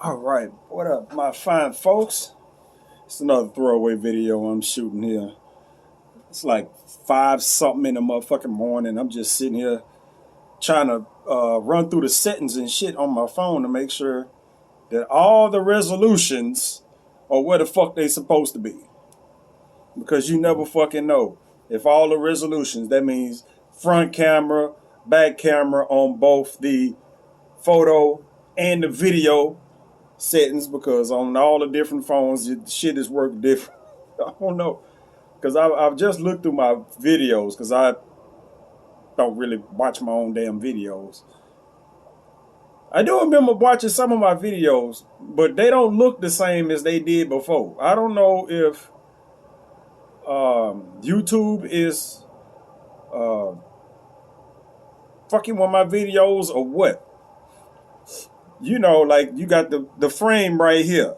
All right, what up, my fine folks? It's another throwaway video I'm shooting here. It's like five something in the motherfucking morning. I'm just sitting here trying to run through the settings and shit on my phone to make sure that all the resolutions are where the fuck they supposed to be. Because you never fucking know. If all the resolutions, that means front camera, back camera on both the photo and the video settings, because on all the different phones, shit is working different. I don't know. Because I've just looked through my videos, because I don't really watch my own damn videos. I do remember watching some of my videos, but they don't look the same as they did before. I don't know if YouTube is fucking with my videos or what. You know, like you got the frame right here,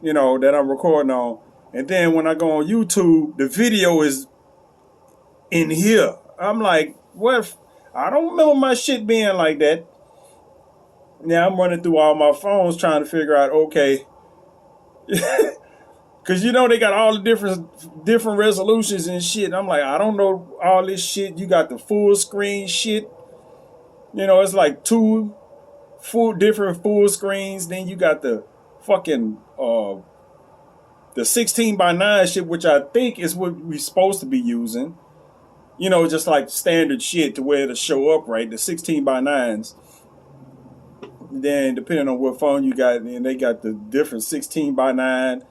you know, that I'm recording on. And then when I go on YouTube, the video is in here. I'm like, what? I don't remember my shit being like that. Now I'm running through all my phones trying to figure out, okay. Because you know they got all the different resolutions and shit. I'm like, I don't know all this shit. You got the full screen shit. You know, it's like two different full screens. Then you got the fucking the 16 by 9 shit, which I think is what we're supposed to be using. You know, just like standard shit to where it'll show up right. The 16 by 9s. Then depending on what phone you got, and they got the different 16 by 9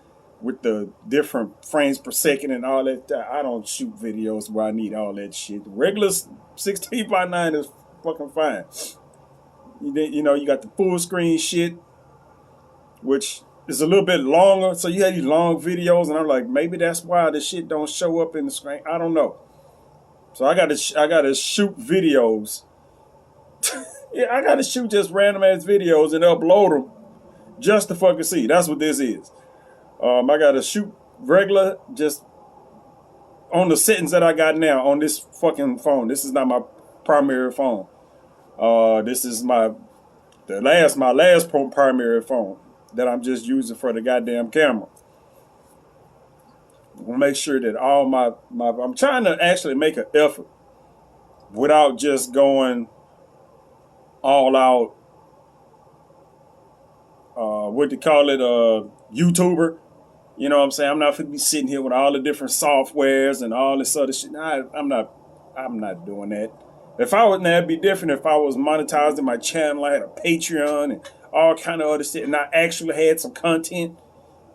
with the different frames per second and all that. I don't shoot videos where I need all that shit. The regular 16 by 9 is fucking fine. You know, you got the full screen shit, which is a little bit longer. So you have these long videos, and I'm like, maybe that's why the shit don't show up in the screen. I don't know. So I gotta shoot videos. Yeah, I gotta shoot just random ass videos and upload them just to fucking see. That's what this is. I gotta shoot regular, just on the settings that I got now on this fucking phone. This is not my primary phone. This is my last primary phone that I'm just using for the goddamn camera. We'll make sure that all my I'm trying to actually make an effort without just going all out. What they call it, YouTuber. You know what I'm saying? I'm not gonna be sitting here with all the different softwares and all this other shit. I'm not doing that. If I was, that'd be different if I was monetizing my channel. I had a Patreon and all kind of other shit, and I actually had some content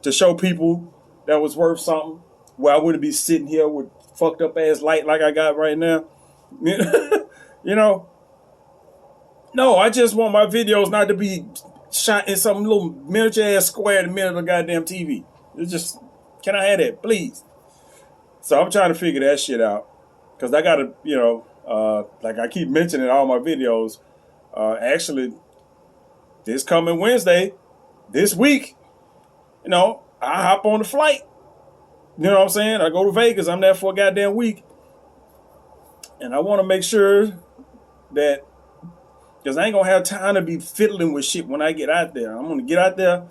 to show people that was worth something. Where I wouldn't be sitting here with fucked up ass light like I got right now. You know? No, I just want my videos not to be shot in some little miniature ass square in the middle of the goddamn TV. It's just, can I have that, please? So I'm trying to figure that shit out. Because I got to, you know, like I keep mentioning in all my videos, actually, this coming Wednesday, this week, you know, I hop on the flight. You know what I'm saying? I go to Vegas. I'm there for a goddamn week. And I want to make sure that, because I ain't going to have time to be fiddling with shit when I get out there. I'm going to get out there.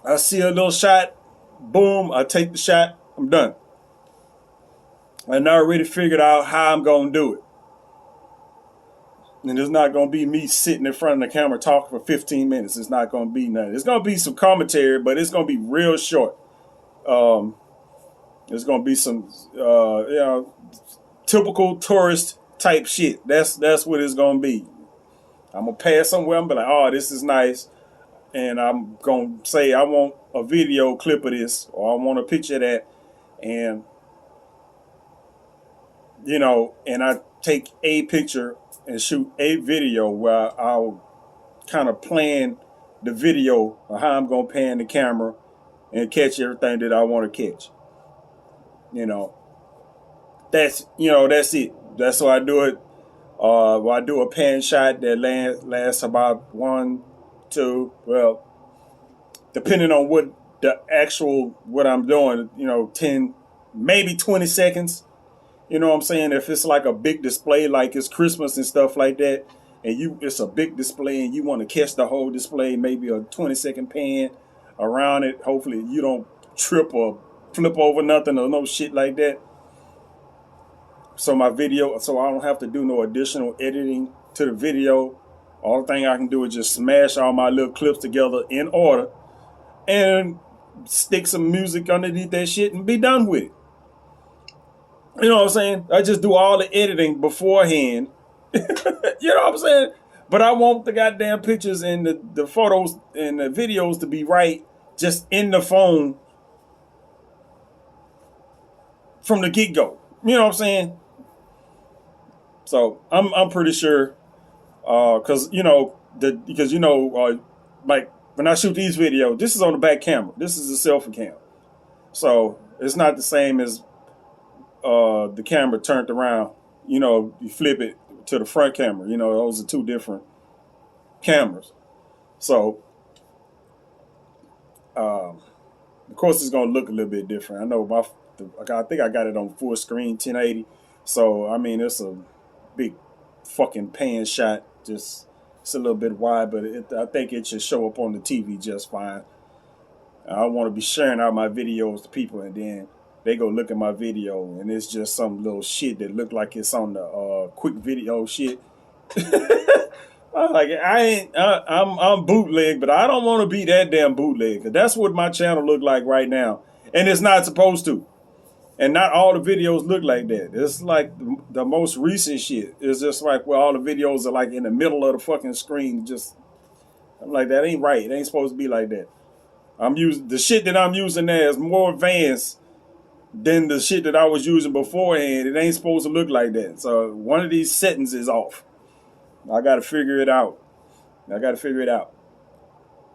I see a little shot. Boom. I take the shot. I'm done. And I already figured out how I'm going to do it. And it's not going to be me sitting in front of the camera talking for 15 minutes. It's not going to be nothing. It's going to be some commentary, but it's going to be real short. There's going to be some, you know, typical tourist type shit. That's what it's going to be. I'm going to pass somewhere. I'm going to be like, oh, this is nice. And I'm going to say, I want a video clip of this, or I want a picture of that. And, you know, and I take a picture and shoot a video where I'll kind of plan the video of how I'm going to pan the camera and catch everything that I want to catch. You know, that's it. That's why I do it. I do a pan shot that lasts about 1, 2, well, depending on what I'm doing, you know, 10, maybe 20 seconds. You know what I'm saying? If it's like a big display, like it's Christmas and stuff like that, and it's a big display, and you want to catch the whole display, maybe a 20-second pan around it. Hopefully, you don't trip or flip over nothing or no shit like that. So I don't have to do no additional editing to the video. All the thing I can do is just smash all my little clips together in order and stick some music underneath that shit and be done with it. You know what I'm saying? I just do all the editing beforehand. You know what I'm saying? But I want the goddamn pictures and the photos and the videos to be right just in the phone from the get-go. You know what I'm saying? So I'm pretty sure because like when I shoot these videos, this is on the back camera. This is a selfie cam, so it's not the same as the camera turned around. You flip it to the front camera. Those are two different cameras. So of course it's gonna look a little bit different. I know I think I got it on full screen 1080. So I mean it's a big fucking pan shot. Just it's a little bit wide, but I think it should show up on the TV just fine. I want to be sharing out my videos to people, and then they go look at my video, and it's just some little shit that look like it's on the quick video shit. I'm bootleg, but I don't want to be that damn bootleg. That's what my channel look like right now, and it's not supposed to. And not all the videos look like that. It's like the most recent shit. It's just like where all the videos are like in the middle of the fucking screen. I'm like, that ain't right. It ain't supposed to be like that. The shit that I'm using now is more advanced than the shit that I was using beforehand. It ain't supposed to look like that. So one of these settings is off. I got to figure it out.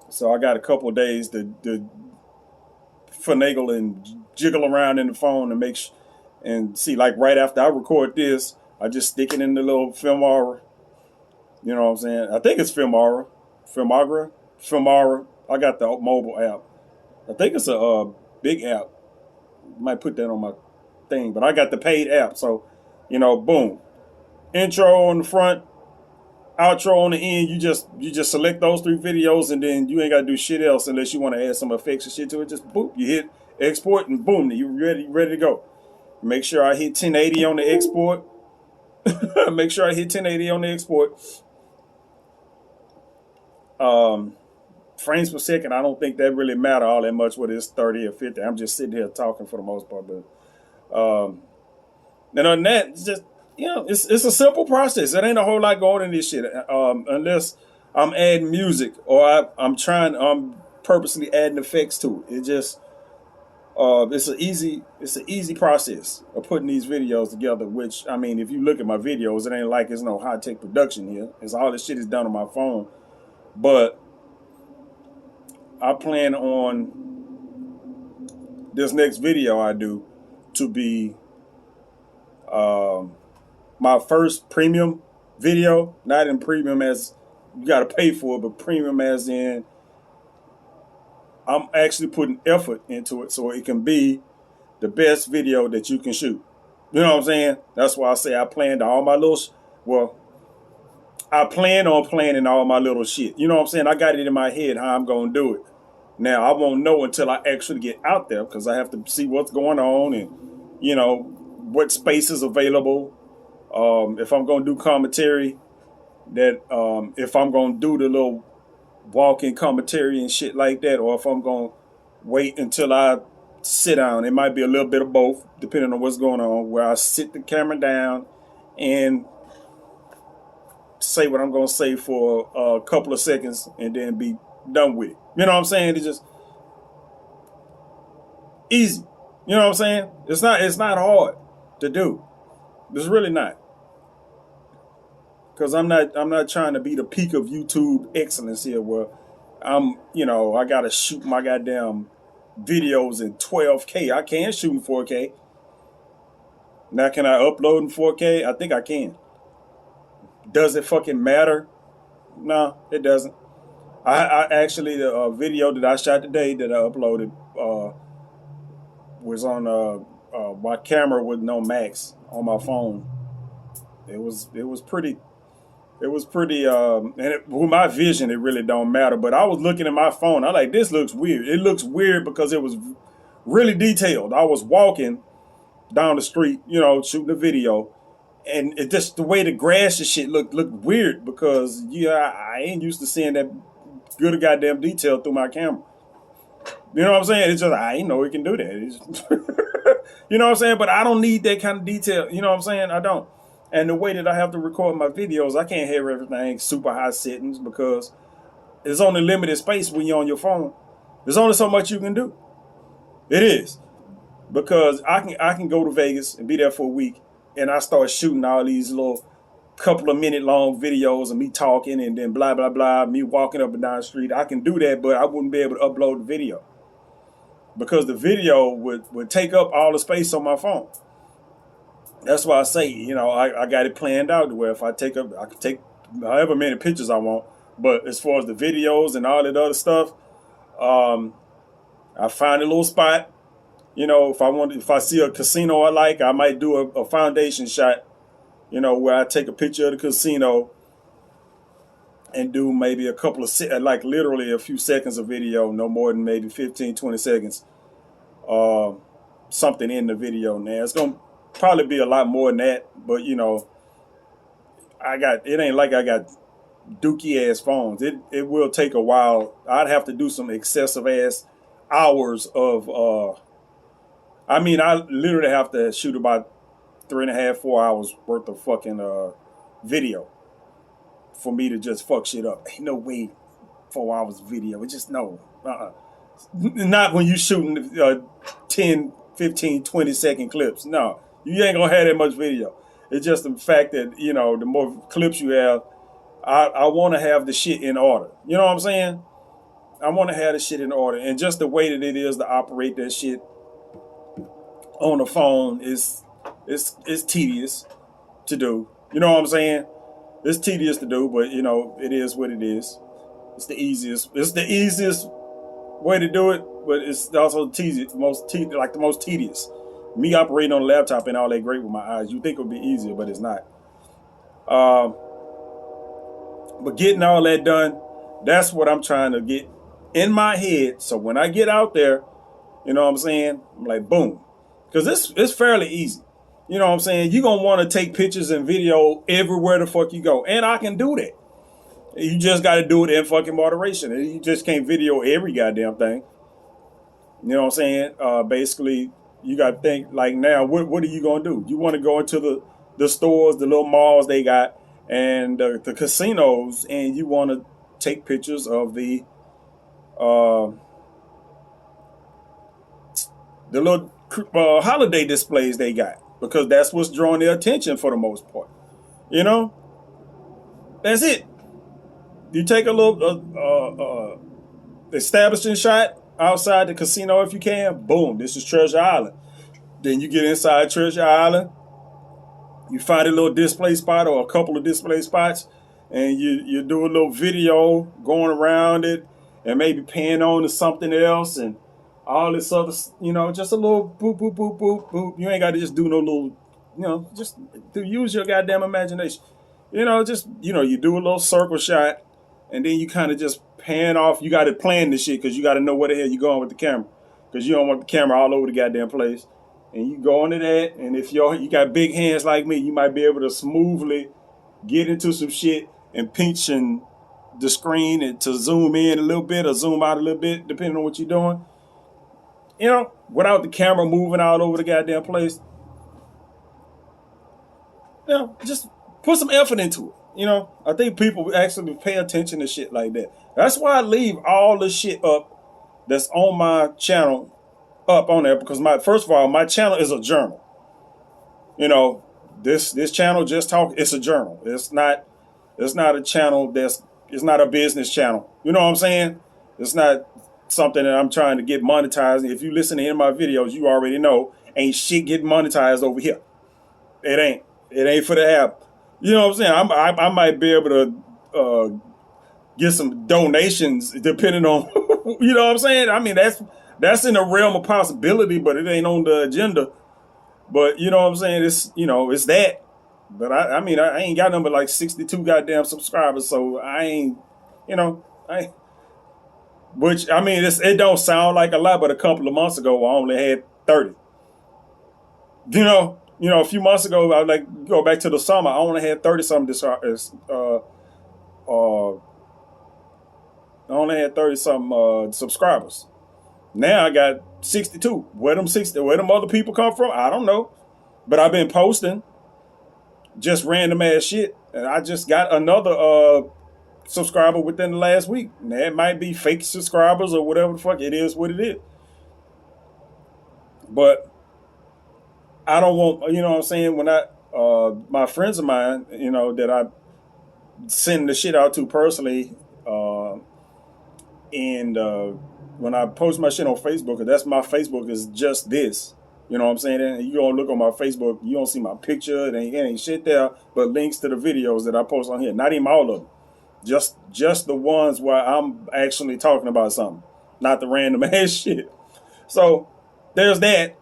So I got a couple of days to finagle and jiggle around in the phone and and see, like right after I record this, I just stick it in the little Filmora. You know what I'm saying? I think it's Filmora. I got the mobile app. I think it's a big app. Might put that on my thing, but I got the paid app. So, boom. Intro on the front, outro on the end. You just select those 3 videos, and then you ain't gotta do shit else unless you want to add some effects and shit to it. Just boop, you hit export, and boom, you ready to go. Make sure I hit 1080 on the export. Make sure I hit 1080 on the export. Frames per second, I don't think that really matter all that much whether it's 30 or 50. I'm just sitting here talking for the most part, but and on that, it's just it's a simple process. It ain't a whole lot going in this shit unless I'm adding music or I'm purposely adding effects to it. It just it's an easy process of putting these videos together. Which, I mean, if you look at my videos, it ain't like it's no high tech production here. It's all this shit is done on my phone. But I plan on this next video I do to be my first premium video. Not in premium as you got to pay for it, but premium as in I'm actually putting effort into it so it can be the best video that you can shoot. You know what I'm saying? That's why I say I plan on planning all my little shit. You know what I'm saying? I got it in my head how I'm going to do it. Now, I won't know until I actually get out there because I have to see what's going on and, what space is available. If I'm going to do commentary, if I'm going to do the little walk-in commentary and shit like that, or if I'm going to wait until I sit down. It might be a little bit of both, depending on what's going on, where I sit the camera down and say what I'm going to say for a couple of seconds and then be done with it. You know what I'm saying? It's just easy. You know what I'm saying? It's not hard to do. It's really not. Because I'm not trying to be the peak of YouTube excellence here where I gotta shoot my goddamn videos in 12K. I can't shoot in 4K. Now can I upload in 4K? I think I can. Does it fucking matter? No, it doesn't. I actually, the video that I shot today that I uploaded was on my camera with no max on my phone. It was pretty It was pretty, with my vision, it really don't matter. But I was looking at my phone. I like, this looks weird. It looks weird because it was really detailed. I was walking down the street, shooting a video, and it just the way the grass and shit looked weird because I ain't used to seeing that good a goddamn detail through my camera. You know what I'm saying? It's just I ain't know it can do that. You know what I'm saying? But I don't need that kind of detail. You know what I'm saying? I don't. And the way that I have to record my videos, I can't have everything super high settings because there's only limited space when you're on your phone. There's only so much you can do. It is. Because I can go to Vegas and be there for a week and I start shooting all these little couple of minute long videos of me talking and then blah blah blah, me walking up and down the street. I can do that, but I wouldn't be able to upload the video. Because the video would take up all the space on my phone. That's why I say, I got it planned out to where if I can take however many pictures I want. But as far as the videos and all that other stuff, I find a little spot. If I see a casino I like, I might do a foundation shot, where I take a picture of the casino and do maybe a couple of, like literally a few seconds of video, no more than maybe 15, 20 seconds, something in the video. Now, it's going to probably be a lot more than that, but, it ain't like I got dookie ass phones. It will take a while. I'd have to do some excessive ass hours of, I literally have to shoot about 3.5, 4 hours worth of fucking video for me to just fuck shit up. Ain't no way 4 hours video. It just no. Not when you shooting 10, 15, 20 second clips. No, you ain't gonna have that much video. It's just the fact that, the more clips you have, I want to have the shit in order. You know what I'm saying? I want to have the shit in order. And just the way that it is to operate that shit on the phone is tedious to do. You know what I'm saying? It's tedious to do, but it is what it is. It's the easiest way to do it, but it's also the most tedious. Me operating on a laptop and all that great with my eyes. You think it would be easier, but it's not. But getting all that done, that's what I'm trying to get in my head. So when I get out there, you know what I'm saying? I'm like, boom. Because it's fairly easy. You know what I'm saying? You're going to want to take pictures and video everywhere the fuck you go. And I can do that. You just got to do it in fucking moderation. You just can't video every goddamn thing. You know what I'm saying? Basically, you got to think, like, now, what are you going to do? You want to go into the stores, the little malls they got, and the casinos, and you want to take pictures of the little holiday displays they got, because that's what's drawing their attention for the most part. That's it. You take a little establishing shot outside the casino if you can. Boom, this is Treasure Island. Then you get inside Treasure Island. You find a little display spot or a couple of display spots, and you do a little video going around it and maybe pan on to something else and all this other, just a little boop, boop, boop, boop, boop. You ain't got to just do no little, just to use your goddamn imagination. You do a little circle shot, and then you kind of just pan off. You got to plan this shit because you got to know where the hell you're going with the camera, because you don't want the camera all over the goddamn place. And you go into that, and if you got big hands like me, you might be able to smoothly get into some shit and pinch and the screen and to zoom in a little bit or zoom out a little bit, depending on what you're doing. Without the camera moving all over the goddamn place. Just put some effort into it. I think people actually pay attention to shit like that. That's why I leave all the shit up that's on my channel up on there, because first of all, my channel is a journal. This channel, Just Talk, it's a journal. It's not a channel it's not a business channel. You know what I'm saying? It's not something that I'm trying to get monetized. If you listen to any of my videos, you already know ain't shit getting monetized over here. It ain't for the app. You know what I'm saying? I might be able to get some donations depending on, you know what I'm saying? That's in the realm of possibility, but it ain't on the agenda. But you know what I'm saying? It's that. But I mean, I ain't got number like 62 goddamn subscribers, so I ain't, you know, I. Which I mean, it don't sound like a lot, but a couple of months ago, I only had 30. A few months ago, I like go back to the summer, I only had 30 something. I only had 30 something subscribers. Now I got 62. Where them other people come from? I don't know. But I've been posting just random ass shit, and I just got another subscriber within the last week. Now, it might be fake subscribers or whatever the fuck. It is what it is. But I don't want, you know what I'm saying, when my friends of mine, that I send the shit out to personally, and when I post my shit on Facebook, that's my Facebook is just this. You know what I'm saying? And you don't look on my Facebook, you don't see my picture, there ain't shit there, but links to the videos that I post on here. Not even all of them. Just the ones where I'm actually talking about something, not the random ass shit. So there's that.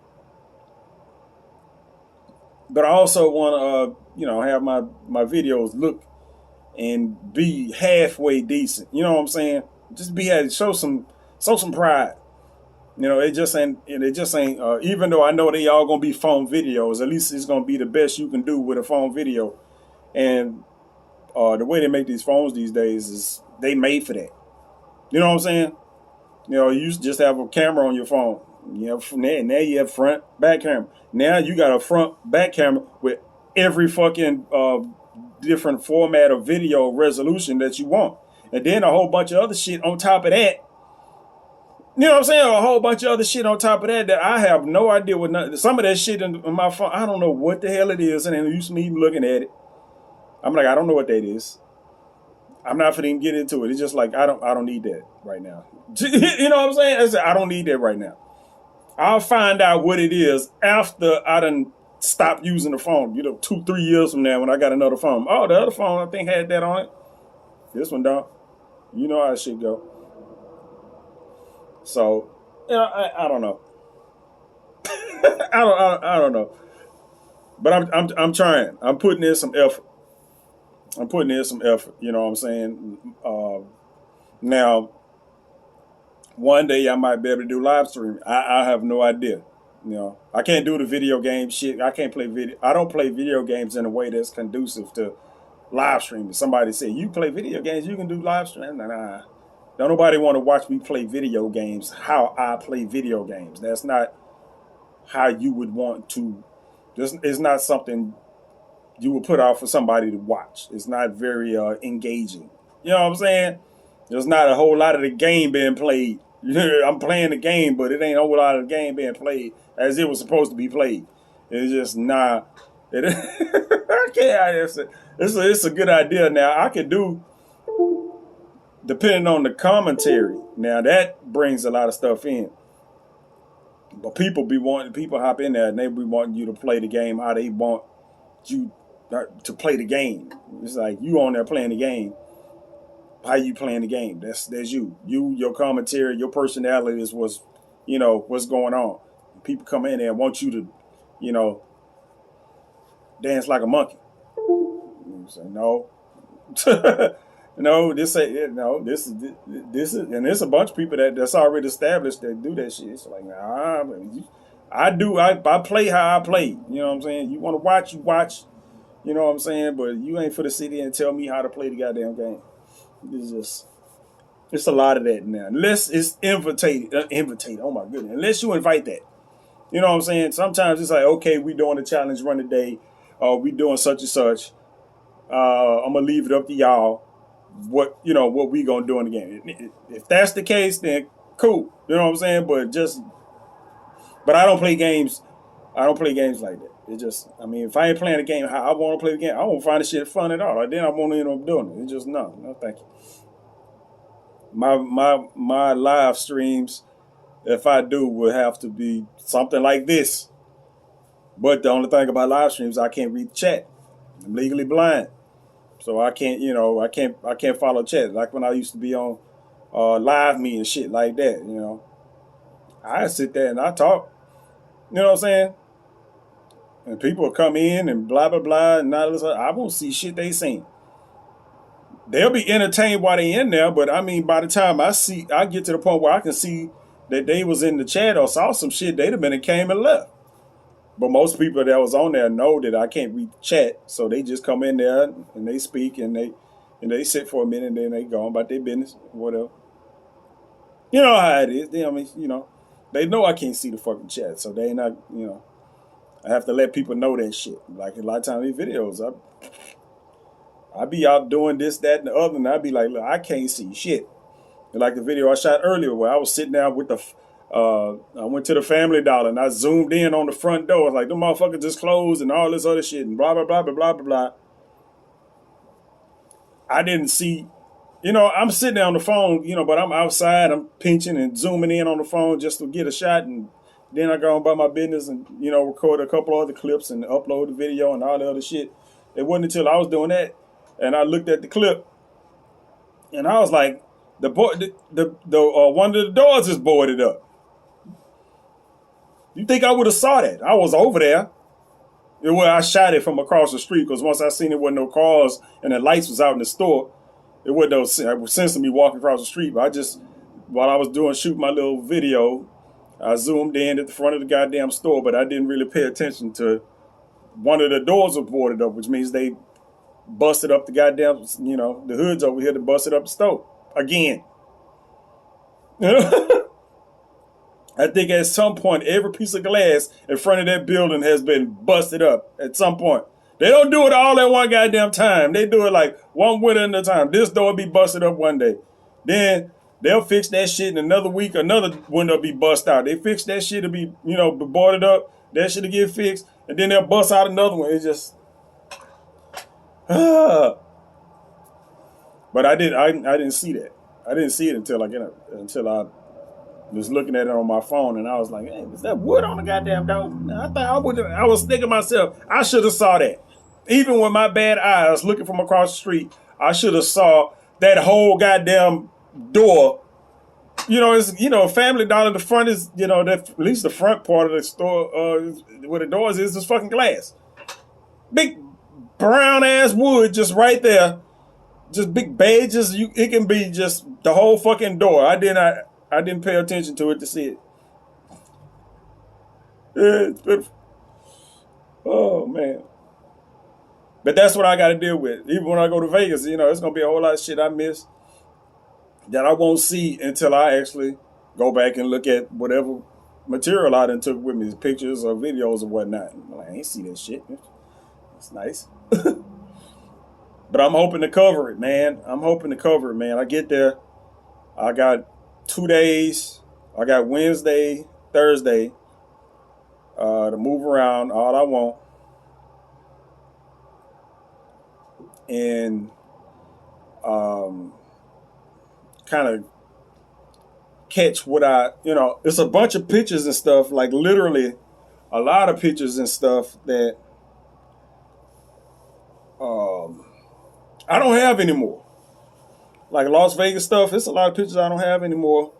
But I also want to, have my videos look and be halfway decent. You know what I'm saying? Just show some pride. It just ain't. Even though I know they all gonna be phone videos, at least it's gonna be the best you can do with a phone video. And the way they make these phones these days is they made for that. You know what I'm saying? You used to just have a camera on your phone. Now you have front back camera. Now you got a front back camera with every fucking different format of video resolution that you want, and then a whole bunch of other shit on top of that. You know what I'm saying? A whole bunch of other shit on top of that I have no idea what. Some of that shit in my phone, I don't know what the hell it is, and then used to me even looking at it, I'm like, I don't know what that is. I'm not finna get into it. It's just like I don't need that right now. You know what I'm saying? I don't need that right now. I'll find out what it is after I done stop using the phone. 2-3 years from now when I got another phone. Oh, the other phone I think had that on it. This one don't. You know how it should go. So, I don't know. I don't know. But I'm trying. I'm putting in some effort. You know what I'm saying? Now, one day I might be able to do live streaming. I have no idea. I can't do the video game shit. I can't play video. I don't play video games in a way that's conducive to live streaming. Somebody said, you play video games, you can do live streaming. Nah. Don't nobody want to watch me play video games how I play video games. That's not how you would want to. It's not something you would put out for somebody to watch. It's not very engaging. You know what I'm saying? There's not a whole lot of the game being played. I'm playing the game, but it ain't a whole lot of the game being played as it was supposed to be played. It's just not. I can't. It's a good idea. Now I could do, depending on the commentary. Now that brings a lot of stuff in. But people hop in there and they be wanting you to play the game how they want you to play the game. It's like you on there playing the game. How you playing the game? That's you. Your commentary, your personality is what's going on. People come in there and want you to, dance like a monkey. You say no. No, this is, and there's a bunch of people that's already established that do that shit. It's like, nah, I play how I play. You know what I'm saying? You want to watch, you watch. You know what I'm saying? But you ain't for the city and tell me how to play the goddamn game. It's a lot of that now. Unless it's invited. Oh my goodness. Unless you invite that. You know what I'm saying? Sometimes it's like, okay, we doing a challenge run today. We doing such and such. I'm gonna leave it up to y'all. What we gonna do in the game. If that's the case, then cool. You know what I'm saying? But I don't play games. I don't play games like that. If I ain't playing the game how I want to play the game, I won't find the shit fun at all. Then I won't end up doing it. It's just no, thank you. My live streams, if I do, will have to be something like this. But the only thing about live streams, I can't read the chat. I'm legally blind, so I can't. I can't follow chat like when I used to be on Live Me and shit like that. I sit there and I talk. You know what I'm saying? And people will come in and blah blah blah and all this. I won't see shit they seen. They'll be entertained while they in there, but I mean, by the time I get to the point where I can see that they was in the chat or saw some shit, they'd have been and came and left. But most people that was on there know that I can't read chat, so they just come in there and they speak and they sit for a minute and then they go on about their business, whatever. You know how it is. I mean, they know I can't see the fucking chat, so they not, I have to let people know that shit. Like a lot of times these videos, I be out doing this, that, and the other, and I be like, look, I can't see shit. And like the video I shot earlier where I was sitting down with I went to the Family Dollar and I zoomed in on the front door. It's like, the motherfucker just closed and all this other shit and blah, blah, blah, blah, blah, blah, blah. I didn't see, I'm sitting there on the phone, but I'm outside, I'm pinching and zooming in on the phone just to get a shot. And then I go on about my business and, record a couple other clips and upload the video and all the other shit. It wasn't until I was doing that and I looked at the clip and I was like, the one of the doors is boarded up. You think I would have saw that? I was over there. I shot it from across the street because once I seen it wasn't no cars and the lights was out in the store, it wasn't no sense of me walking across the street. But while I was shooting my little video, I zoomed in at the front of the goddamn store, but I didn't really pay attention to one of the doors was boarded up, which means they busted up the goddamn, the hoods over here to busted up the stove again. I think at some point, every piece of glass in front of that building has been busted up at some point. They don't do it all at one goddamn time. They do it like one window at a time. This door will be busted up one day. Then they'll fix that shit in another week. Another window will be busted out. They fix that shit to be, boarded up. That shit will get fixed. And then they'll bust out another one. It's just... but I didn't see that. I didn't see it until I was looking at it on my phone, and I was like, "Hey, is that wood on the goddamn door?" I was thinking to myself, I should have saw that. Even with my bad eyes, looking from across the street, I should have saw that whole goddamn door. It's Family Dollar. The front is, at least the front part of the store where the doors is fucking glass. Big brown ass wood just right there. Just big badges. It can be just the whole fucking door. I didn't pay attention to it to see it. Yeah, it's beautiful. Oh man. But that's what I got to deal with. Even when I go to Vegas, it's gonna be a whole lot of shit I miss that I won't see until I actually go back and look at whatever material I done took with me, pictures or videos or whatnot. I ain't see that shit. It's nice. But I'm hoping to cover it, man. I get there. I got 2 days. I got Wednesday, Thursday to move around all I want. And kind of catch what it's a bunch of pictures and stuff, like literally a lot of pictures and stuff that I don't have anymore. Like Las Vegas stuff, it's a lot of pictures I don't have anymore.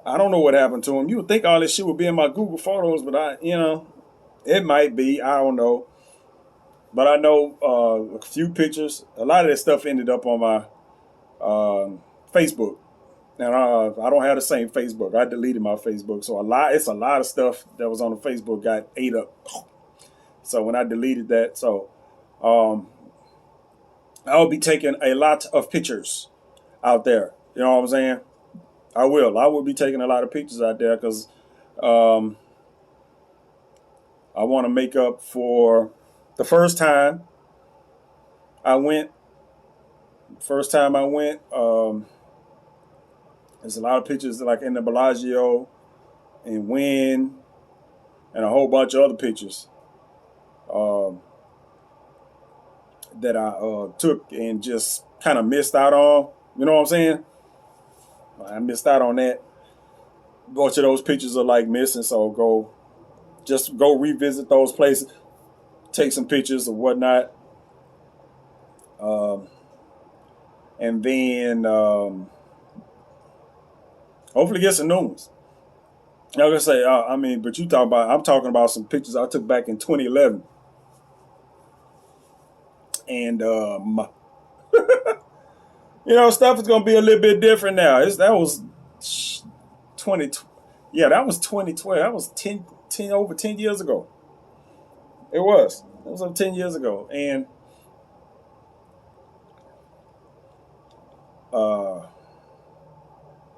I don't know what happened to them. You would think all this shit would be in my Google Photos, but it might be. I don't know. But I know a few pictures. A lot of that stuff ended up on my Facebook. And I don't have the same Facebook. I deleted my Facebook. So it's a lot of stuff that was on the Facebook got ate up. So when I deleted that, I'll be taking a lot of pictures out there. You know what I'm saying? I will be taking a lot of pictures out there because I want to make up for the first time I went. There's a lot of pictures like in the Bellagio and Wynn and a whole bunch of other pictures that I took and just kind of missed out on. You know what I'm saying? I missed out on that. A bunch of those pictures are like missing, so go revisit those places, take some pictures or whatnot, and then hopefully get some new ones. I was gonna say, I mean, but you talking about? I'm talking about some pictures I took back in 2011, and stuff is gonna be a little bit different now. That was 20, yeah, that was 2012. That was 10 over 10 years ago. It was. It was over 10 years ago, and uh,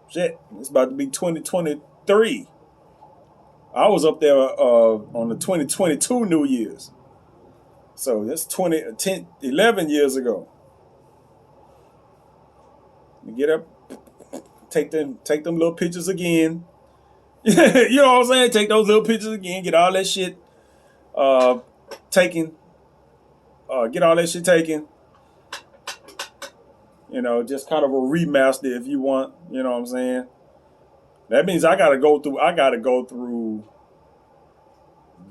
shit, it's about to be 2023. I was up there on the 2022 New Year's. So that's 11 years ago. You get up, take them little pictures again. You know what I'm saying? Take those little pictures again, get all that shit uh, taken, get all that shit taken. Just kind of a remaster if you want. You know what I'm saying? That means I gotta go through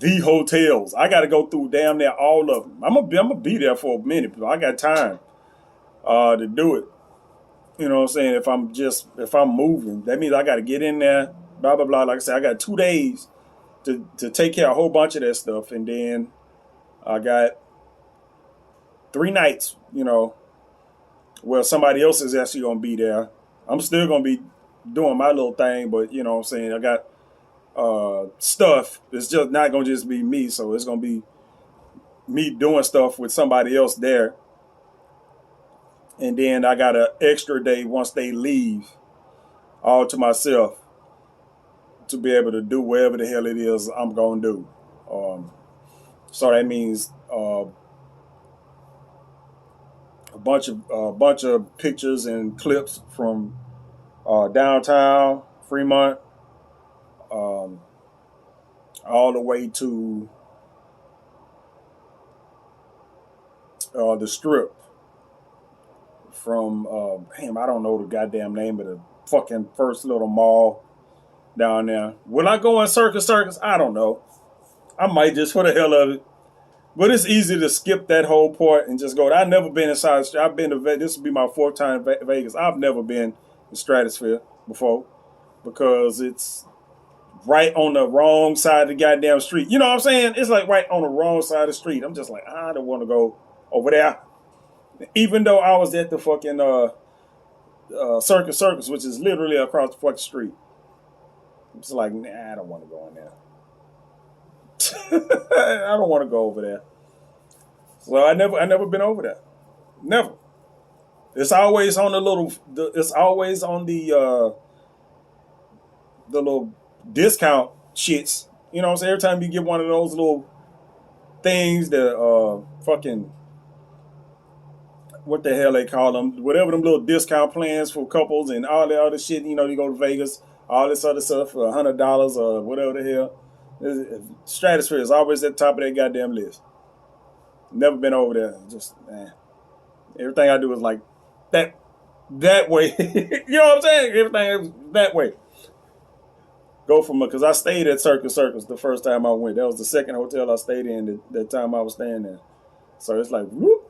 the hotels. I gotta go through damn near all of them. I'm gonna be there for a minute, but I got time to do it. You know what I'm saying? If I'm moving, that means I gotta get in there, blah blah blah. Like I said, I got 2 days to take care of a whole bunch of that stuff, and then I got 3 nights, where somebody else is actually gonna be there. I'm still gonna be doing my little thing, but you know what I'm saying, I got stuff. It's just not gonna just be me, so it's gonna be me doing stuff with somebody else there. And then I got an extra day once they leave, all to myself, to be able to do whatever the hell it is I'm gonna do. So that means a bunch of pictures and clips from downtown Fremont, all the way to the Strip. From I don't know the goddamn name of the fucking first little mall down there. Will I go in Circus Circus? I don't know. I might just for the hell of it. But it's easy to skip that whole part and just go. I've never been inside. I've been to Vegas. This will be my 4th time in Vegas. I've never been in Stratosphere before because it's right on the wrong side of the goddamn street. You know what I'm saying? It's like right on the wrong side of the street. I'm just like, I don't want to go over there. Even though I was at the fucking Circus Circus, which is literally across the fucking street. It's like, nah, I don't want to go in there. I don't want to go over there. So I never been over there. Never. It's always on it's always on the little discount shits. You know what I'm saying? Every time you get one of those little things that fucking, what the hell they call them, whatever them little discount plans for couples and all that other shit. You go to Vegas, all this other stuff for $100 or whatever the hell. Stratosphere is always at the top of that goddamn list. Never been over there. Just everything I do is like that way. You know what I'm saying? Everything is that way. Go from because I stayed at Circus Circus the first time I went. That was the second hotel I stayed in that time I was staying there. So it's like whoop.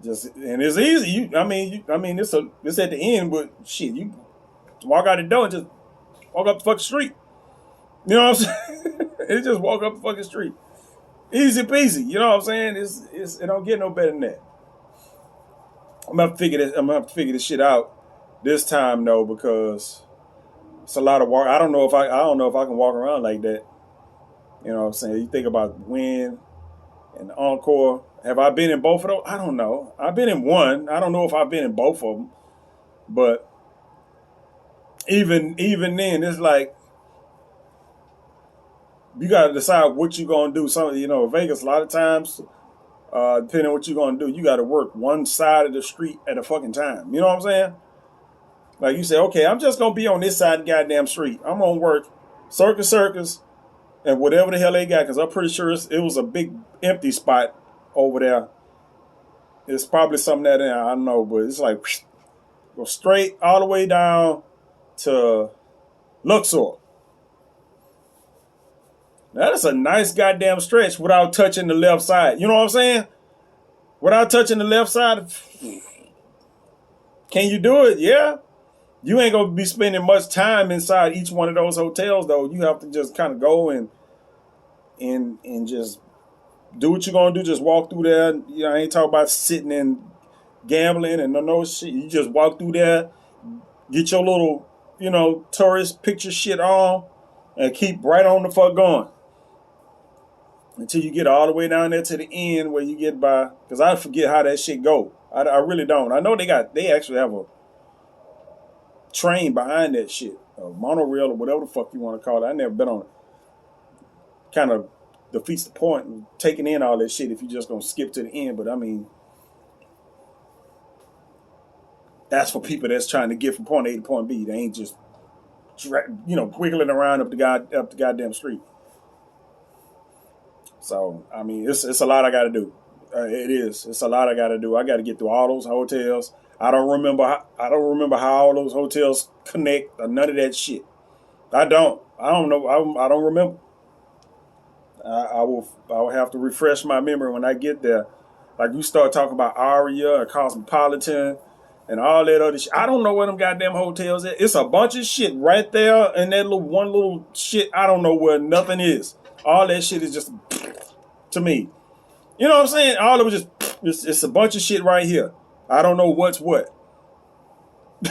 And it's easy. It's at the end, but shit, you walk out the door and just walk up the fucking street. You know what I'm saying? It's just walk up the fucking street. Easy peasy. You know what I'm saying? It don't get no better than that. I'm gonna have to figure this shit out this time though, because it's a lot of walk. I don't know if I can walk around like that. You know what I'm saying? You think about Wynn and Encore. Have I been in both of those? I don't know. I've been in one. I don't know if I've been in both of them. But even then, it's like you got to decide what you're gonna do. Vegas a lot of times, depending on what you're gonna do, you got to work one side of the street at a fucking time. You know what I'm saying? Like you say, okay, I'm just gonna be on this side of the goddamn street. I'm gonna work Circus Circus and whatever the hell they got, because I'm pretty sure it was a big empty spot over there. It's probably something that I don't know, but it's like go straight all the way down to Luxor. That is a nice goddamn stretch without touching the left side. You know what I'm saying? Without touching the left side. Can you do it? Yeah. You ain't gonna be spending much time inside each one of those hotels though. You have to just kind of go and just do what you're gonna do. Just walk through there. You know, I ain't talking about sitting and gambling and no shit. You just walk through there, get your little, tourist picture shit on, and keep right on the fuck going until you get all the way down there to the end where you get by. Because I forget how that shit go. I really don't. I know they actually have a train behind that shit, a monorail or whatever the fuck you want to call it. I never been on it. Kind of defeats the point of taking in all that shit if you just gonna skip to the end. But I mean, that's for people that's trying to get from point A to point B. They ain't just wiggling around up the goddamn street. So I mean, it's a lot I got to do. It is. It's a lot I got to do. I got to get through all those hotels. I don't remember. I don't remember how all those hotels connect or none of that shit. I don't. I don't know. I don't remember. I will have to refresh my memory when I get there. Like you start talking about Aria or Cosmopolitan and all that other shit. I don't know where them goddamn hotels at. It's a bunch of shit right there and that little shit. I don't know where nothing is. All that shit is just to me. You know what I'm saying? All of it it's a bunch of shit right here. I don't know what's what.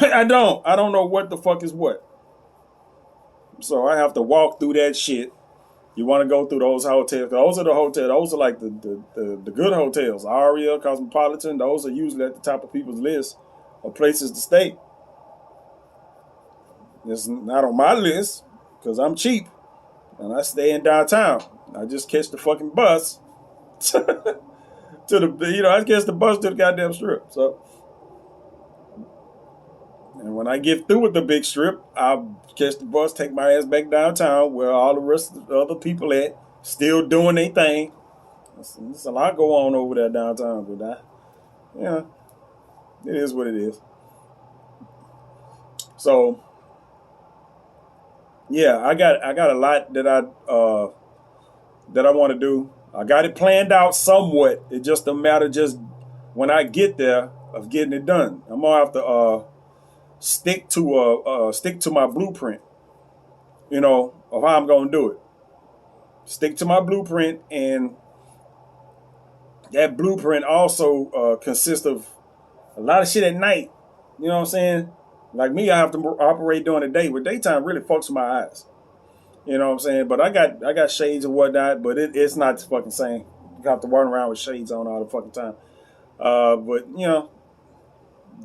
I don't know what the fuck is what. So I have to walk through that shit. You want to go through those hotels. Those are the hotels. Those are like the good hotels. Aria, Cosmopolitan. Those are usually at the top of people's list of places to stay. It's not on my list because I'm cheap and I stay in downtown. I just catch the fucking bus to I catch the bus to the goddamn strip. So, and when I get through with the big strip, I'll catch the bus, take my ass back downtown where all the rest of the other people at, still doing their thing. There's a lot go on over there downtown, but it is what it is. So, yeah, I got a lot that I want to do. I got it planned out somewhat. It's just a matter just when I get there of getting it done. I'm gonna have to stick to my blueprint, of how I'm gonna do it. Stick to my blueprint, and that blueprint also consists of a lot of shit at night. You know what I'm saying? Like me, I have to operate during the day, but daytime really fucks with my eyes. You know what I'm saying? But I got shades and whatnot, but it's not the fucking same. You have to run around with shades on all the fucking time. But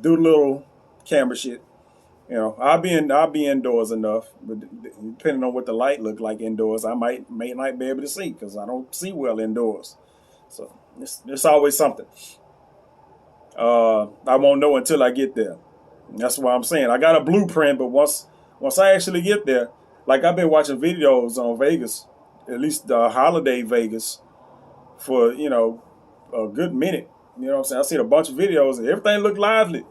do the little camera shit. I'll be indoors enough, but depending on what the light look like indoors, I may not be able to see because I don't see well indoors. So it's always something. I won't know until I get there. That's why I'm saying I got a blueprint, but once I actually get there, like I've been watching videos on Vegas, at least holiday Vegas, for a good minute. You know what I'm saying? I seen a bunch of videos and everything looked lively.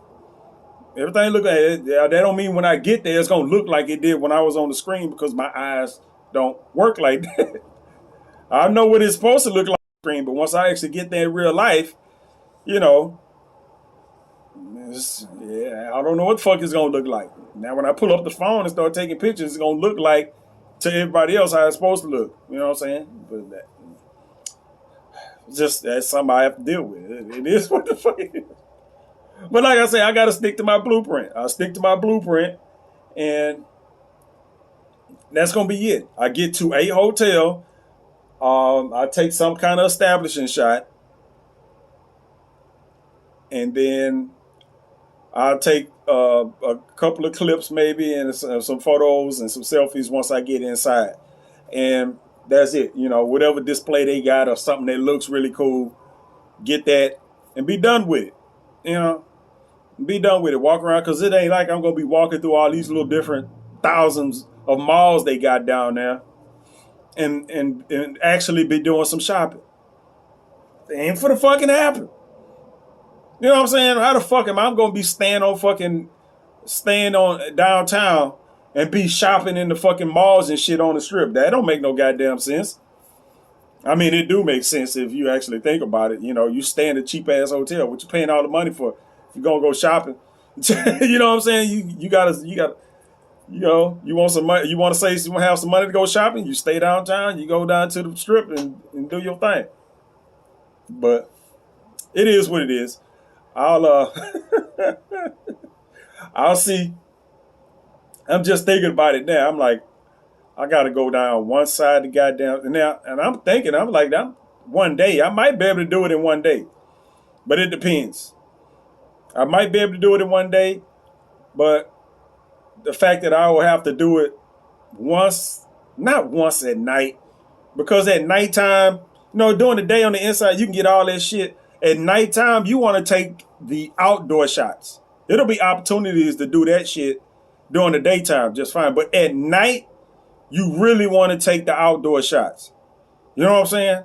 Everything look like it. That don't mean when I get there it's gonna look like it did when I was on the screen because my eyes don't work like that. I know what it's supposed to look like on the screen, but once I actually get there in real life, I don't know what the fuck it's gonna look like. Now when I pull up the phone and start taking pictures, it's gonna look like to everybody else how it's supposed to look. You know what I'm saying? But that's something I have to deal with. It is what the fuck it is. But like I say, I gotta stick to my blueprint. I'll stick to my blueprint, and that's gonna be it. I get to a hotel. I take some kind of establishing shot, and then I'll take a couple of clips maybe and some photos and some selfies once I get inside. And that's it. Whatever display they got or something that looks really cool, get that and be done with it. Be done with it. Walk around because it ain't like I'm going to be walking through all these little different thousands of malls they got down there and actually be doing some shopping. It ain't for the fucking happen. You know what I'm saying? How the fuck am I going to be staying on downtown and be shopping in the fucking malls and shit on the strip? That don't make no goddamn sense. I mean, it do make sense if you actually think about it. You stay in a cheap ass hotel. What you paying all the money for? If you're going to go shopping, You know what I'm saying? You gotta you want some money, you want to say you want to have some money to go shopping, you stay downtown, you go down to the strip and do your thing. But it is what it is. I'll I'll see. I'm just thinking about it now. I'm like, I gotta go down one side of the goddamn and now, and I'm thinking, I'm like, I'm one day. I might be able to do it in one day, but it depends. I might be able to do it in one day, but the fact that I will have to do it once, not once at night, because at nighttime, during the day on the inside, you can get all that shit. At nighttime, you want to take the outdoor shots. It'll be opportunities to do that shit during the daytime just fine. But at night, you really want to take the outdoor shots. You know what I'm saying?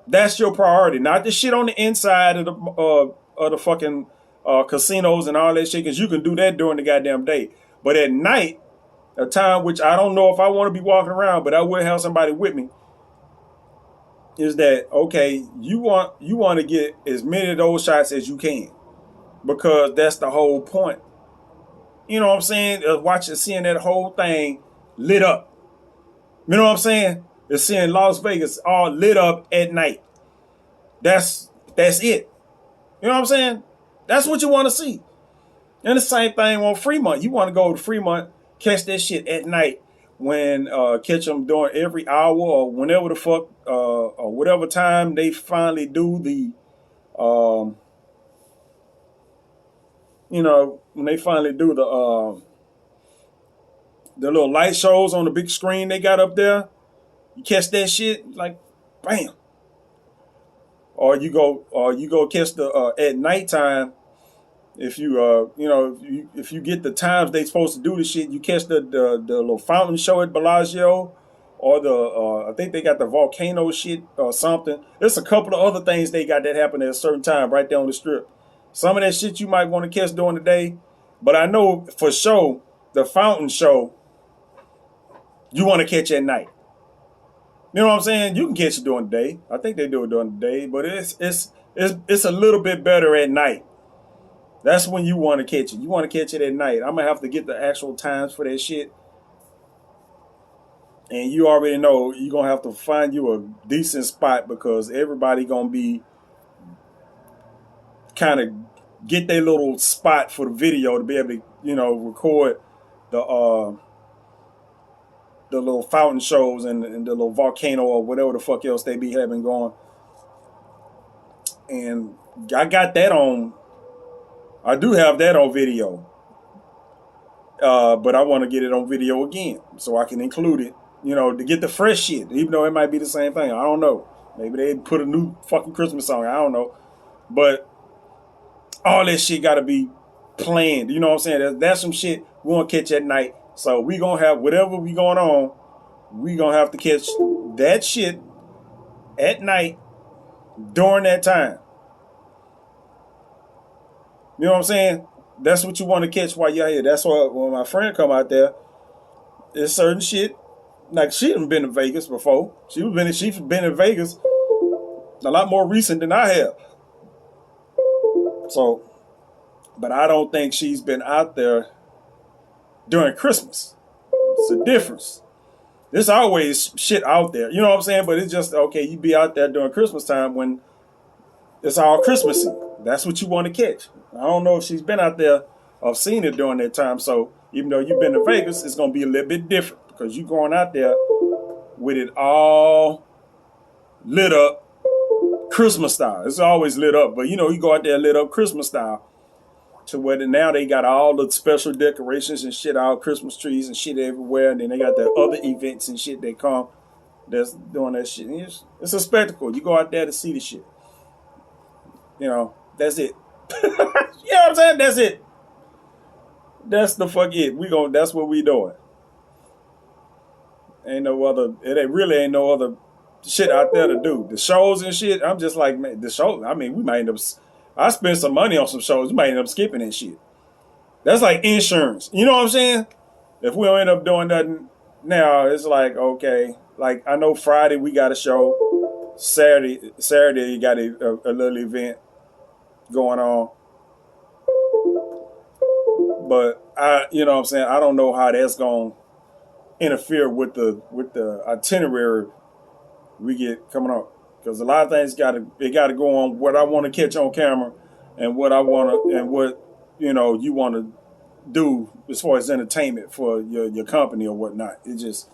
That's your priority, not the shit on the inside of the fucking casinos and all that shit, because you can do that during the goddamn day. But at night, a time which I don't know if I want to be walking around, but I will have somebody with me, is that okay? You want to get as many of those shots as you can, because that's the whole point. You know what I'm saying? Seeing that whole thing lit up. You know what I'm saying? It's seeing Las Vegas all lit up at night. That's it. You know what I'm saying? That's what you want to see. And the same thing on Fremont. You want to go to Fremont, catch that shit at night, when catch them during every hour or whenever the fuck or whatever time they finally do the when they finally do the little light shows on the big screen they got up there. You catch that shit like bam. Or you go catch the at nighttime. If you if you get the times they supposed to do the shit, you catch the little fountain show at Bellagio, or the I think they got the volcano shit or something. There's a couple of other things they got that happen at a certain time right there on the strip. Some of that shit you might want to catch during the day, but I know for sure the fountain show you want to catch at night. You know what I'm saying? You can catch it during the day. I think they do it during the day, but it's a little bit better at night. That's when you want to catch it. You want to catch it at night. I'm gonna have to get the actual times for that shit. And you already know you're gonna have to find you a decent spot, because everybody gonna be kind of get their little spot for the video to be able to, record the little fountain shows and the little volcano or whatever the fuck else they be having going. And I got that on. I do have that on video, but I want to get it on video again so I can include it, to get the fresh shit, even though it might be the same thing. I don't know. Maybe they put a new fucking Christmas song. I don't know. But all that shit got to be planned. You know what I'm saying? That's some shit we want to catch at night. So we going to have whatever we going on, we going to have to catch that shit at night during that time. You know what I'm saying? That's what you want to catch while you're here. That's why when my friend come out there, there's certain shit. Like, she hadn't been to Vegas before. She's been in Vegas a lot more recent than I have. So, but I don't think she's been out there during Christmas. It's a difference. There's always shit out there. You know what I'm saying? But it's just, okay, you be out there during Christmas time when it's all Christmassy. That's what you want to catch. I don't know if she's been out there or seen it during that time. So even though you've been to Vegas, it's going to be a little bit different, because you're going out there with it all lit up Christmas style. It's always lit up, but you go out there lit up Christmas style, to where now they got all the special decorations and shit, all Christmas trees and shit everywhere. And then they got the other events and shit that come that's doing that shit. And it's a spectacle. You go out there to see the shit. That's it. You know what I'm saying? That's it. That's the fuck it. That's what we doing. It really ain't no other shit out there to do. The shows and shit, I'm just like, man, the show, we might end up, I spend some money on some shows, we might end up skipping that shit. That's like insurance. You know what I'm saying? If we don't end up doing nothing now, it's like, okay, like I know Friday we got a show. Saturday you got a little event going on. But you know what I'm saying, I don't know how that's gonna interfere with the itinerary we get coming up, because a lot of things got to go on what I want to catch on camera, and what I want to, and what you want to do as far as entertainment for your company or whatnot. It just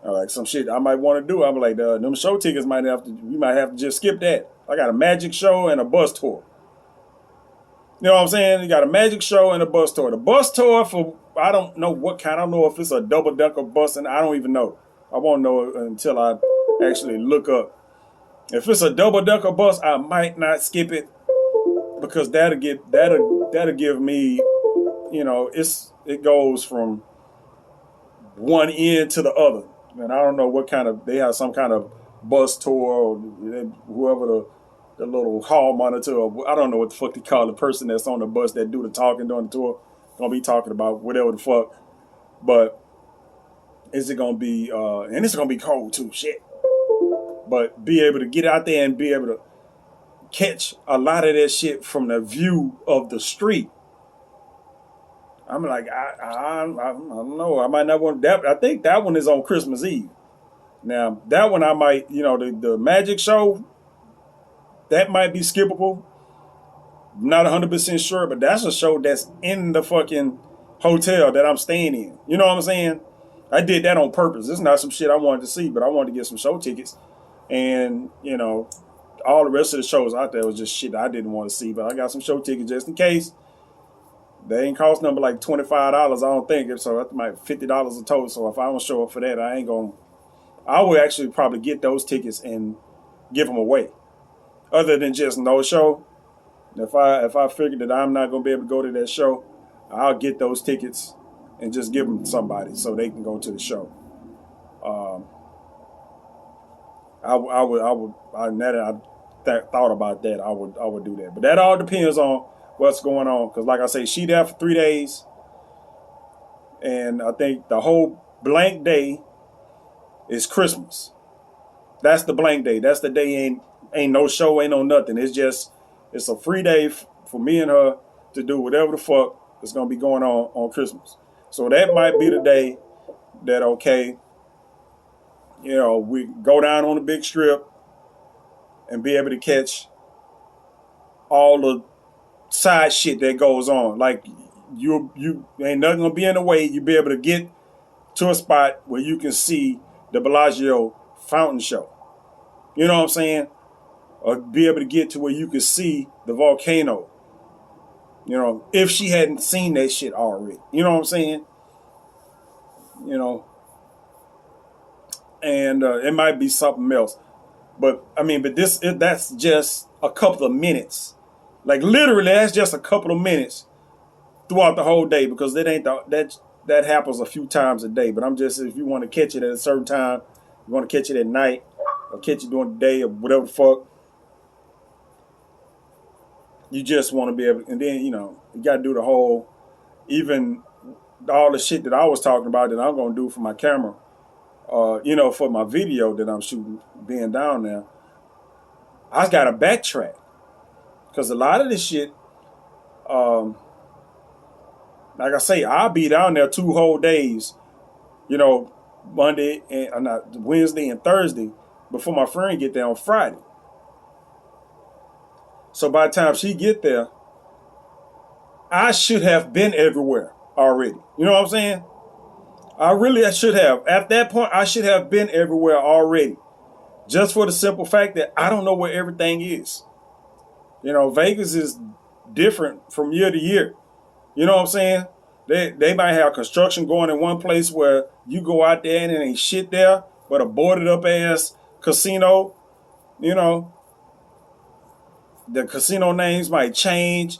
like some shit I might want to do. I'm like, them show tickets we might have to just skip that. I got a magic show and a bus tour. You know what I'm saying? You got a magic show and a bus tour. The bus tour for, I don't know what kind. I don't know if it's a double decker bus, and I don't even know. I won't know until I actually look up. If it's a double decker bus, I might not skip it, because that'll give me, it goes from one end to the other. And I don't know what kind of, they have some kind of bus tour, or whoever the little hall monitor, or I don't know what the fuck they call the person that's on the bus that do the talking during the tour. Gonna be talking about whatever the fuck. But is it gonna be and it's gonna be cold too, shit. But be able to get out there and be able to catch a lot of that shit from the view of the street. I'm like, I don't know. I might not want that. I think that one is on Christmas Eve. Now that one I might, the magic show, that might be skippable. Not 100% sure, but that's a show that's in the fucking hotel that I'm staying in. You know what I'm saying? I did that on purpose. It's not some shit I wanted to see, but I wanted to get some show tickets. And, all the rest of the shows out there was just shit I didn't want to see, but I got some show tickets just in case. They ain't cost nothing like $25, I don't think. So that's like $50 a total. So if I don't show up for that, I would actually probably get those tickets and give them away. Other than just no show. If I figure that I'm not gonna be able to go to that show, I'll get those tickets and just give them to somebody so they can go to the show. Now that I thought about that, I would do that. But that all depends on what's going on. Because like I say, she there for 3 days, and I think the whole blank day is Christmas. That's the blank day. That's the day ain't no show, ain't no nothing. It's a free day for me and her to do whatever the fuck is gonna be going on Christmas. So that might be the day that, okay, we go down on the big strip and be able to catch all the side shit that goes on. Like you ain't nothing gonna be in the way. You be able to get to a spot where you can see the Bellagio fountain show. You know what I'm saying? Or be able to get to where you can see the volcano. If she hadn't seen that shit already. You know what I'm saying? And it might be something else. But that's just a couple of minutes. Like literally, that's just a couple of minutes throughout the whole day, because that happens a few times a day. But if you want to catch it at a certain time, you want to catch it at night, or catch it during the day, or whatever the fuck. You just want to be able, and then you got to do the whole, even all the shit that I was talking about that I'm gonna do for my camera, for my video that I'm shooting, being down there. I got to backtrack, because a lot of this shit, like I say, I'll be down there 2 whole days, Monday and not Wednesday and Thursday, before my friend get there on Friday. So by the time she get there, I should have been everywhere already. You know what I'm saying? I should have. At that point, I should have been everywhere already. Just for the simple fact that I don't know where everything is. Vegas is different from year to year. You know what I'm saying? They might have construction going in one place where you go out there and it ain't shit there, but a boarded up ass casino. The casino names might change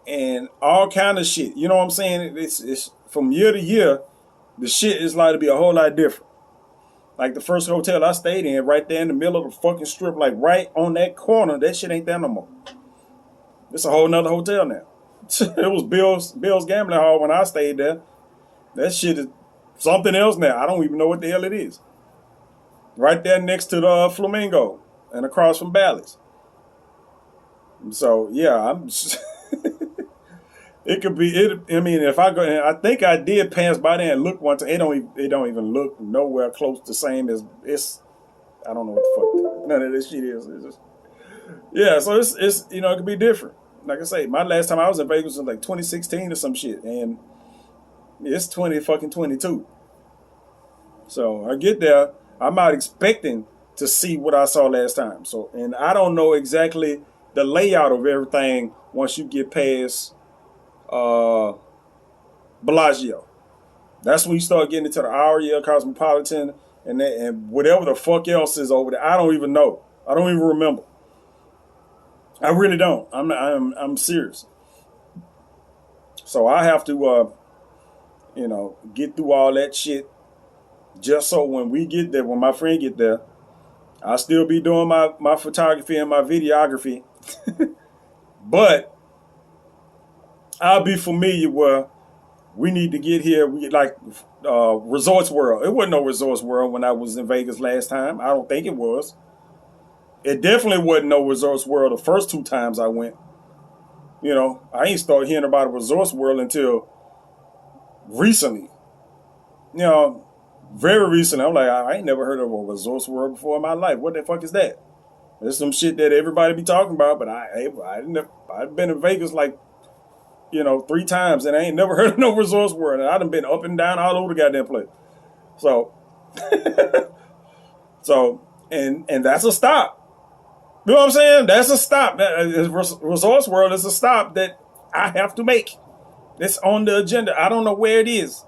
and all kind of shit. You know what I'm saying? It's from year to year, the shit is like to be a whole lot different. Like the first hotel I stayed in, right there in the middle of the fucking strip, like right on that corner, that shit ain't there no more. It's a whole nother hotel now. It was Bill's Gambling Hall when I stayed there. That shit is something else now. I don't even know what the hell it is. Right there next to the Flamingo and across from Bally's. So yeah, I'm It could be it. I mean, if I go, and I think I did pass by there and look once. It don't even look nowhere close the same as it's. I don't know what the fuck none of this shit is. It's just, yeah, so it's it could be different. Like I say, my last time I was in Vegas was like 2016 or some shit, and it's 20 fucking 22. So I get there, I'm not expecting to see what I saw last time. So, and I don't know exactly the layout of everything once you get past uh, Bellagio. That's when you start getting into the Aria, Cosmopolitan, and whatever the fuck else is over there. I don't even know. I don't even remember. I really don't. I'm serious. So I have to get through all that shit just so when we get there, when my friend get there, I'll still be doing my photography and my videography, but I'll be familiar where we need to get here. We like Resorts World. It wasn't no Resorts World when I was in Vegas last time. I don't think it was. It definitely wasn't no Resorts World the first two times I went. I ain't started hearing about a Resorts World until recently. You know, very recently. I'm like, I ain't never heard of a Resorts World before in my life. What the fuck is that? There's some shit that everybody be talking about, but I've been in Vegas like 3 times, and I ain't never heard of no Resorts World. And I done been up and down all over the goddamn place. So, and that's a stop. You know what I'm saying? That's a stop. Resorts World is a stop that I have to make. It's on the agenda. I don't know where it is.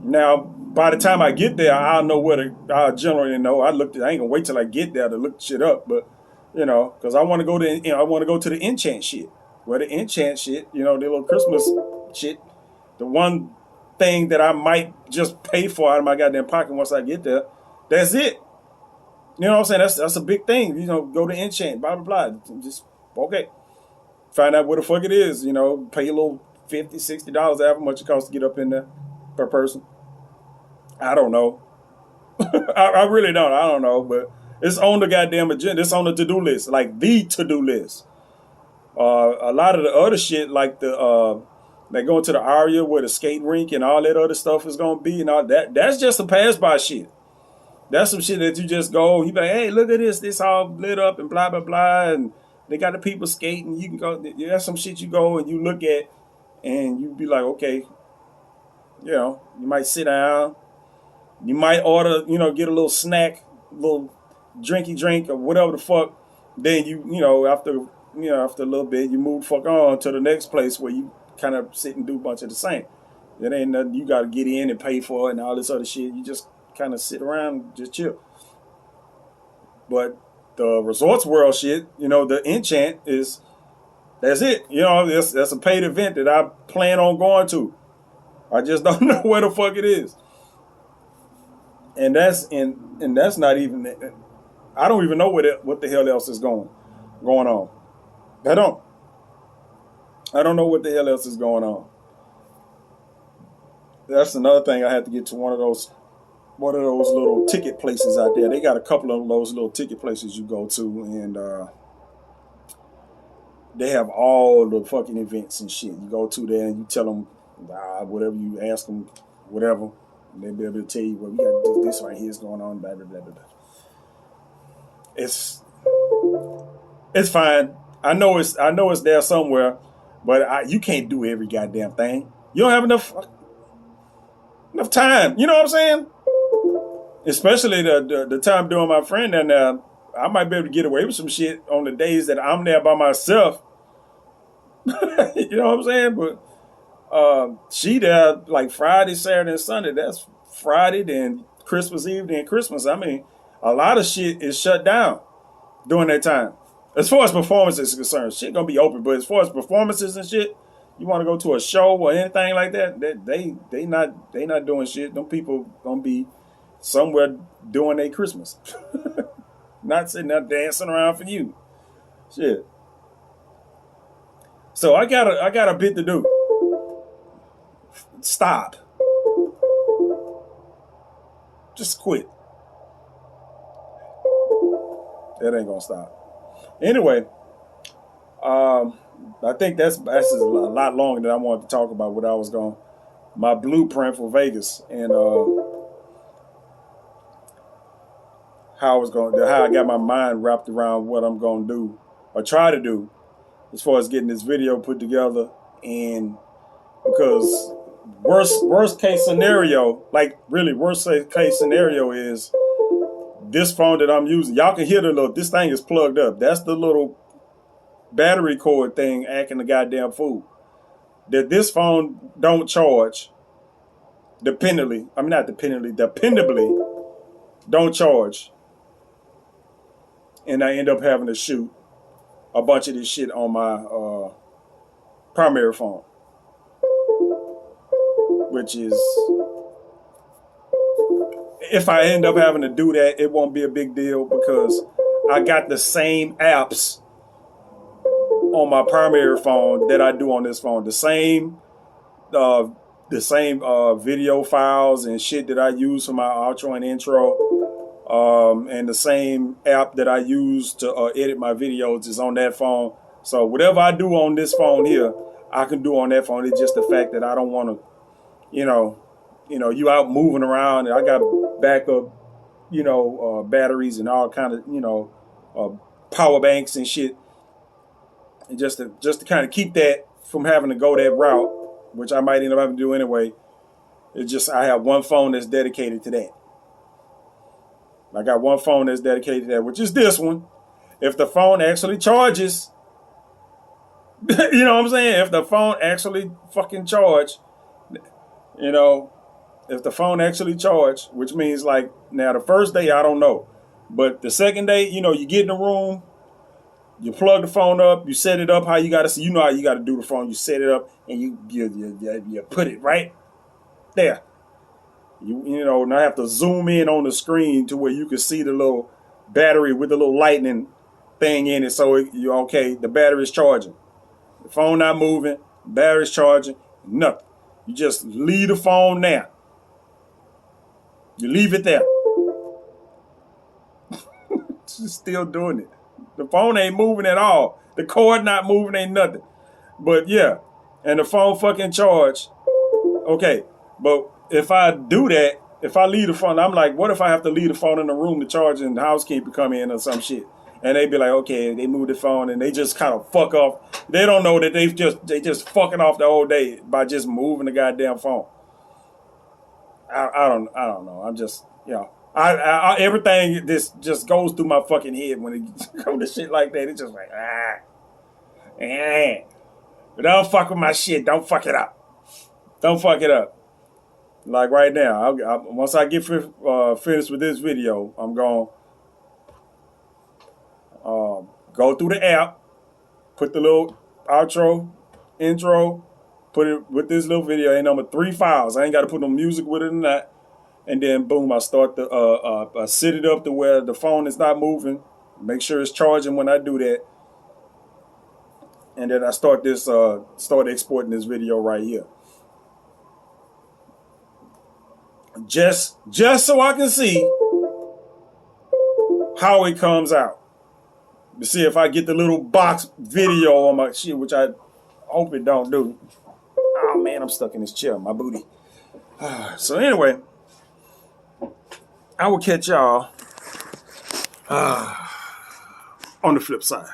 Now, by the time I get there, I'll know I'll generally know. I ain't gonna wait till I get there to look shit up, but because I want to go to the Enchant shit. Where the Enchant shit, the little Christmas shit, the one thing that I might just pay for out of my goddamn pocket once I get there. That's it. You know what I'm saying? That's a big thing. Go to Enchant, blah blah blah. Just okay. Find out what the fuck it is. Pay a little $50, $60, however much it costs to get up in there per person. I don't know. I really don't. I don't know, but it's on the goddamn agenda. It's on the to-do list, like the to-do list. A lot of the other shit, like they going to the Aria where the skate rink and all that other stuff is gonna be, and all that. That's just a pass-by shit. That's some shit that you just go. You be like, hey, look at this. This all lit up and blah blah blah, and they got the people skating. You can go. That's some shit you go and you look at, and you be like, okay, you might sit down. You might order, get a little snack, a little drinky drink or whatever the fuck. Then after a little bit, you move fuck on to the next place where you kind of sit and do a bunch of the same. It ain't nothing you got to get in and pay for it and all this other shit. You just kind of sit around and just chill. But the Resorts World shit, the Enchant that's it. That's a paid event that I plan on going to. I just don't know where the fuck it is. And that's not even. I don't even know what the hell else is going on. I don't know what the hell else is going on. That's another thing. I had to get to one of those little ticket places out there. They got a couple of those little ticket places you go to, and they have all the fucking events and shit. You go to there and you tell them whatever you ask them, whatever. And they'll be able to tell you, well, we got this right here is going on, blah, blah, blah, blah, blah. It's fine. I know it's there somewhere, but you can't do every goddamn thing. You don't have enough time. You know what I'm saying? Especially the time doing my friend and I might be able to get away with some shit on the days that I'm there by myself. You know what I'm saying? But she there like Friday, Saturday, and Sunday. That's Friday, then Christmas Eve, then Christmas. I mean, a lot of shit is shut down during that time. As far as performances is concerned, shit gonna be open. But as far as performances and shit, you want to go to a show or anything like that, they not doing shit. Them people gonna be somewhere doing their Christmas, not sitting there dancing around for you. Shit. So I got a bit to do. Stop. Just quit. That ain't gonna stop. Anyway, I think that's a lot longer than I wanted to talk about what I was going, my blueprint for Vegas, and how I got my mind wrapped around what I'm going to do or try to do as far as getting this video put together. And because worst case scenario, like really worst case scenario is this phone that I'm using. Y'all can hear this thing is plugged up. That's the little battery cord thing acting the goddamn fool. That this phone don't charge dependably don't charge. And I end up having to shoot a bunch of this shit on my primary phone. Which is, if I end up having to do that, it won't be a big deal because I got the same apps on my primary phone that I do on this phone. The same video files and shit that I use for my outro and intro, and the same app that I use to edit my videos is on that phone. So whatever I do on this phone here, I can do on that phone. It's just the fact that I don't want to, you out moving around, and I got backup, batteries and all kind of, power banks and shit. And just to kind of keep that from having to go that route, which I might end up having to do anyway. It's just I have one phone that's dedicated to that. I got one phone that's dedicated to that, which is this one. If the phone actually charges, you know what I'm saying? If the phone actually fucking charge, if the phone actually charge, which means like now the first day, I don't know. But the second day, you get in the room, you plug the phone up, you set it up how you got to see, how you got to do the phone. You set it up and you put it right there. And I have to zoom in on the screen to where you can see the little battery with the little lightning thing in it. So you're okay, the battery's charging. The phone not moving, battery's charging, nothing. You just leave the phone there. You leave it there. Still doing it. The phone ain't moving at all. The cord not moving, ain't nothing. But yeah, and the phone fucking charge. Okay, but if I do that, if I leave the phone, I'm like, what if I have to leave the phone in the room to charge and the housekeeper come in or some shit? And they be like, okay, they move the phone and they just kind of fuck off. They don't know that they just fucking off the whole day by just moving the goddamn phone. I don't know. I'm just, I everything this just goes through my fucking head when it comes to shit like that. It's just like, But don't fuck with my shit. Don't fuck it up. Don't fuck it up. Like right now, once I get finished with this video, I'm going to go through the app, put the little outro, intro, put it with this little video. Ain't number 3 files. I ain't got to put no music with it or not. And then boom, I start I set it up to where the phone is not moving. Make sure it's charging when I do that. And then I start exporting this video right here. Just so I can see how it comes out. To see if I get the little box video on my shit, which I hope it don't do. Oh man, I'm stuck in this chair, my booty. So anyway, I will catch y'all on the flip side.